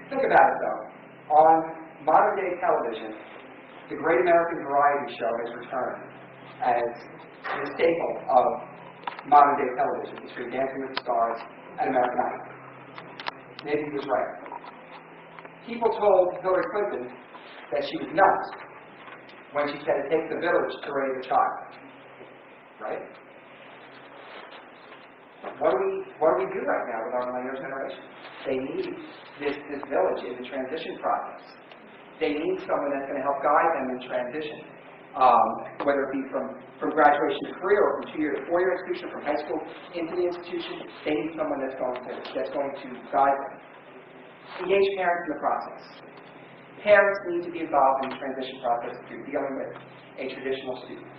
Think about it, though. On modern-day television, the Great American Variety Show has returned as the staple of modern-day television between Dancing with the Stars and American Idol. Maybe he was right. People told Hillary Clinton that she was nuts when she said it takes a village to raise a child. Right? What do we do right now with our millennial generation? They need this village in the transition process. They need someone that's going to help guide them in transition, whether it be from graduation to career, or from 2-year to 4-year institution, from high school into the institution. They need someone that's going to guide them. Engage parents in the process. Parents need to be involved in the transition process if you're dealing with a traditional student,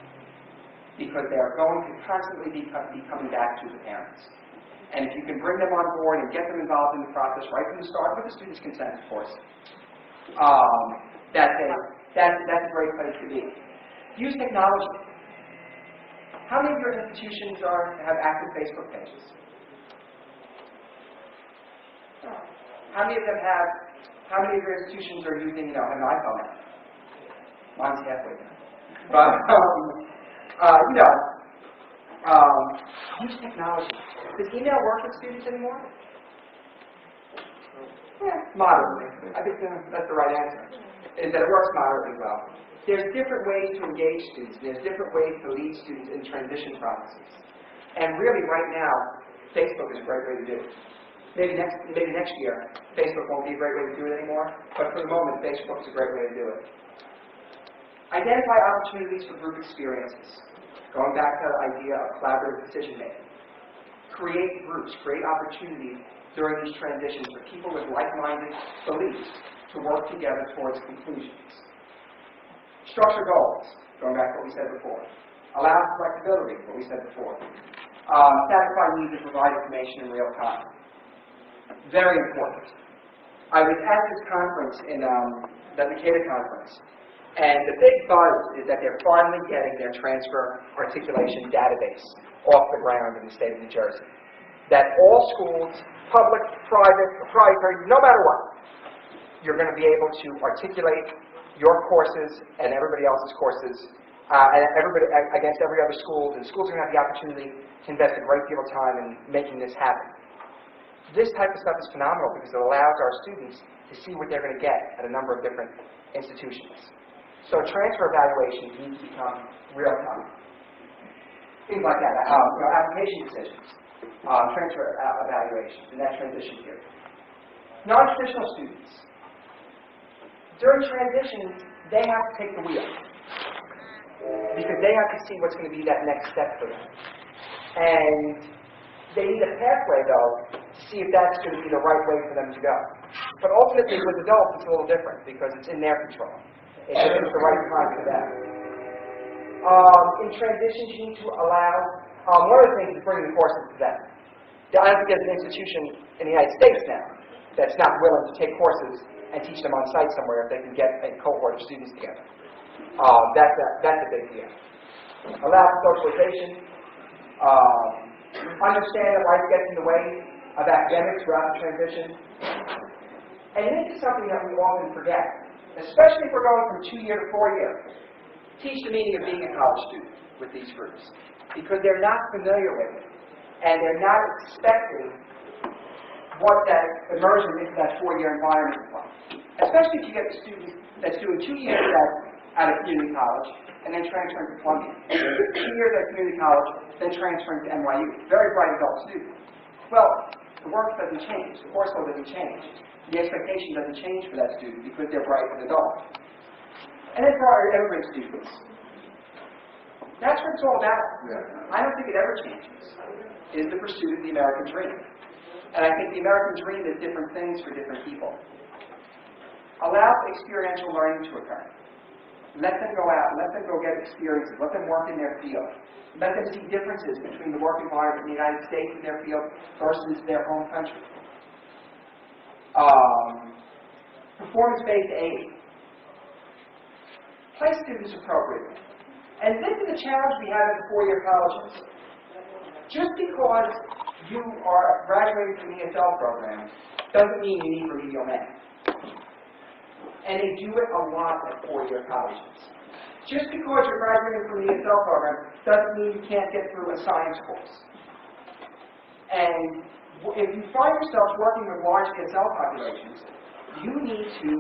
because they are going to constantly be coming back to the parents. And if you can bring them on board and get them involved in the process right from the start, with the student's consent, of course, that's a great place to be. Use technology. How many of your institutions have active Facebook pages? How many of your institutions are using, have an iPhone app? Mine's halfway done. But, use technology. Does email work with students anymore? Yeah, moderately. I think that's the right answer, is that it works moderately well. There's different ways to engage students. There's different ways to lead students in transition processes. And really, right now, Facebook is a great way to do it. Maybe next year, Facebook won't be a great way to do it anymore, but for the moment, Facebook is a great way to do it. Identify opportunities for group experiences. Going back to the idea of collaborative decision-making. Create groups, create opportunities during these transitions for people with like-minded beliefs to work together towards conclusions. Structure goals, going back to what we said before. Allow flexibility, what we said before. Satisfy needs and provide information in real time. Very important. I was at this conference in the Decatur conference, and the big buzz is that they're finally getting their transfer articulation database off the ground in the state of New Jersey. That all schools, public, private, proprietary, no matter what, you're going to be able to articulate your courses and everybody else's courses against every other school, and schools are going to have the opportunity to invest a great deal of time in making this happen. This type of stuff is phenomenal because it allows our students to see what they're going to get at a number of different institutions. So transfer evaluations need to become real time. Things like that, application decisions, transfer evaluations in that transition period. Non-traditional students. During transitions, they have to take the wheel because they have to see what's going to be that next step for them. And they need a pathway, though, to see if that's going to be the right way for them to go. But ultimately, with adults, it's a little different because it's in their control. It's the right time for them. In transitions, you need to allow, one of the things is bringing the courses to them. I don't think there's an institution in the United States now that's not willing to take courses and teach them on site somewhere if they can get a cohort of students together. That's a big deal. Allow for socialization. Understand that life gets in the way of academics throughout the transition. And this is something that we often forget, especially if we're going from 2-year to 4-year. Teach the meaning of being a college student with these groups, because they're not familiar with it, and they're not expecting what that immersion into that 4-year environment is like. Especially if you get a student that's doing 2 years at a community college, and then transferring to Columbia. 2 years at community college, then transferring to NYU. Very bright adult student. Well, the work doesn't change. The course load doesn't change. The expectation doesn't change for that student because they're bright and adult. And then for our immigrant students, that's what it's all about. I don't think it ever changes, is the pursuit of the American dream. And I think the American dream is different things for different people. Allow experiential learning to occur. Let them go out, let them go get experiences, let them work in their field. Let them see differences between the work environment in the United States and their field versus their home country. Performance-based aid. Place students appropriately. And this is a challenge we have in the 4-year colleges. Just because you are graduating from the ESL program doesn't mean you need remedial math. And they do it a lot at four-year colleges. Just because you're graduating from the ESL program doesn't mean you can't get through a science course. And if you find yourself working with large ESL populations, you need to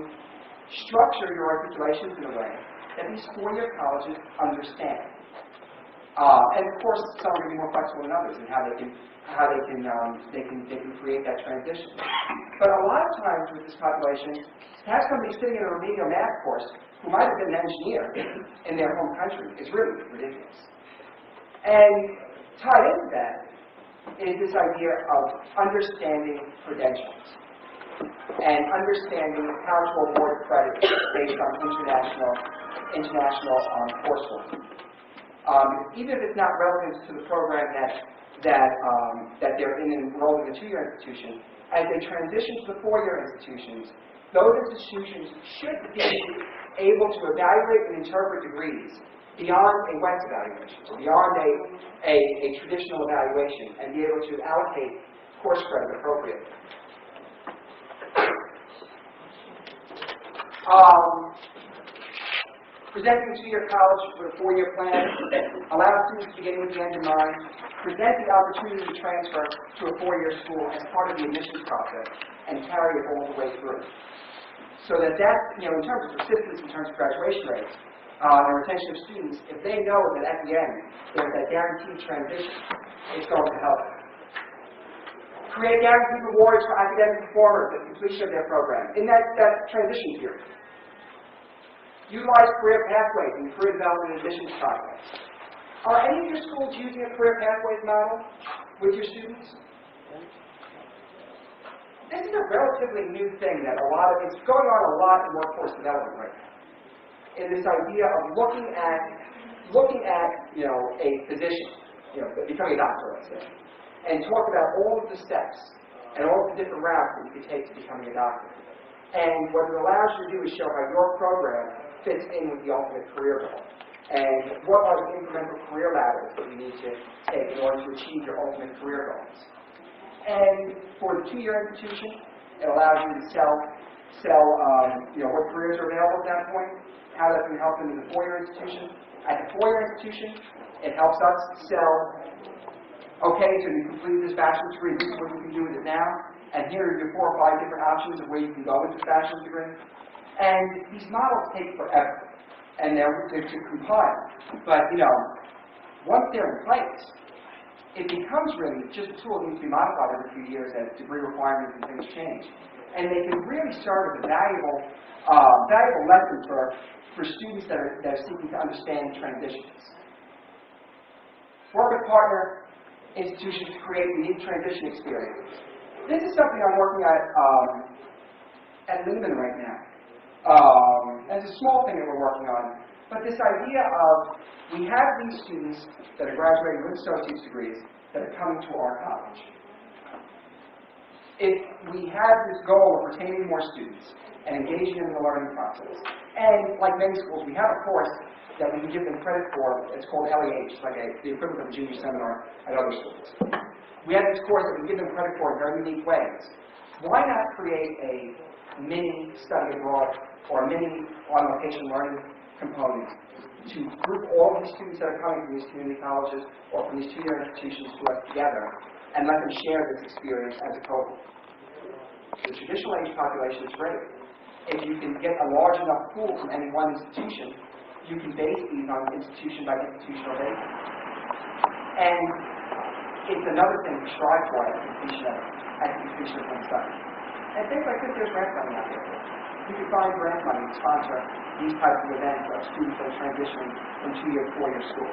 structure your articulations in a way that these four-year colleges understand. And of course, some are going to be more flexible than others in how they can create that transition. But a lot of times with this population, to have somebody sitting in a remedial math course who might have been an engineer in their home country is really ridiculous. And tied into that is this idea of understanding credentials and understanding how to award credit based on international coursework. Even if it's not relevant to the program that they're enrolled in a two-year institution, as they transition to the four-year institutions, those institutions should be able to evaluate and interpret degrees beyond a WEX evaluation, so beyond a traditional evaluation, and be able to allocate course credit appropriately. Presenting a two-year college with a four-year plan allows students to begin with the end in mind, present the opportunity to transfer to a four-year school as part of the admissions process, and carry it all the way through. So that, in terms of persistence, in terms of graduation rates, and retention of students, if they know that at the end there's that guaranteed transition, it's going to help. Create guaranteed rewards for academic performers at the completion of their program in that transition period. Utilize career pathways in the career development and admissions process. Are any of your schools using a career pathways model with your students? This is a relatively new thing that it's going on a lot in workforce development right now. In this idea of looking at a physician, becoming a doctor, let's say, and talk about all of the steps and all of the different routes that you could take to becoming a doctor. And what it allows you to do is show how your program fits in with the ultimate career goal. And what are the incremental career ladders that you need to take in order to achieve your ultimate career goals. And for the two-year institution, it allows you to sell what careers are available at that point, how that's going to help them in the four-year institution. At the four-year institution, it helps us sell, okay, so you completed this bachelor's degree, this is what you can do with it now, and here are your 4 or 5 different options of where you can go with this bachelor's degree. And these models take forever, and they're to compile. But, once they're in place, it becomes really just a tool that needs to be modified every few years as degree requirements and things change. And they can really serve as a valuable lesson for students that are seeking to understand transitions. Work with partner institutions to create unique transition experiences. This is something I'm working at Lindemann right now. It's a small thing that we're working on, but this idea of we have these students that are graduating with associate's degrees that are coming to our college. If we have this goal of retaining more students and engaging them in the learning process, and like many schools, we have a course that we can give them credit for. It's called LEH, it's like the equivalent of a junior seminar at other schools. We have this course that we give them credit for in very unique ways. Why not create a mini study abroad or a mini on-location learning component to group all these students that are coming from these community colleges or from these two-year institutions to us together and let them share this experience as a total. The traditional age population is great. If you can get a large enough pool from any one institution, you can base these on institution by institutional basis. And it's another thing to strive for at the completion of one study. And things like this, there's grant money out there. You can find grant money to sponsor these types of events of students that are transitioning from two-year to four-year school.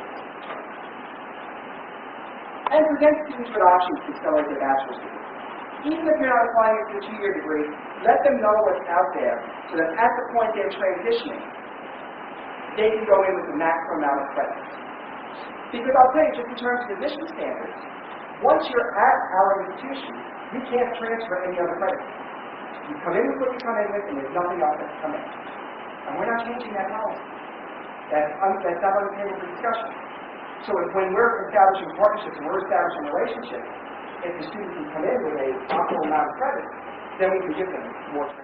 And present students with options to accelerate their bachelor's degree. Even if you're not applying it to a two-year degree, let them know what's out there so that at the point they're transitioning, they can go in with the maximum amount of credits. Because I'll tell you, just in terms of admission standards, once you're at our institution, you can't transfer any other credits. You come in with what you come in with, and there's nothing else that can come in. And we're not changing that policy. That's not on the table for discussion. So when we're establishing partnerships and we're establishing relationships, if the student can come in with a optimal amount of credit, then we can give them more credit.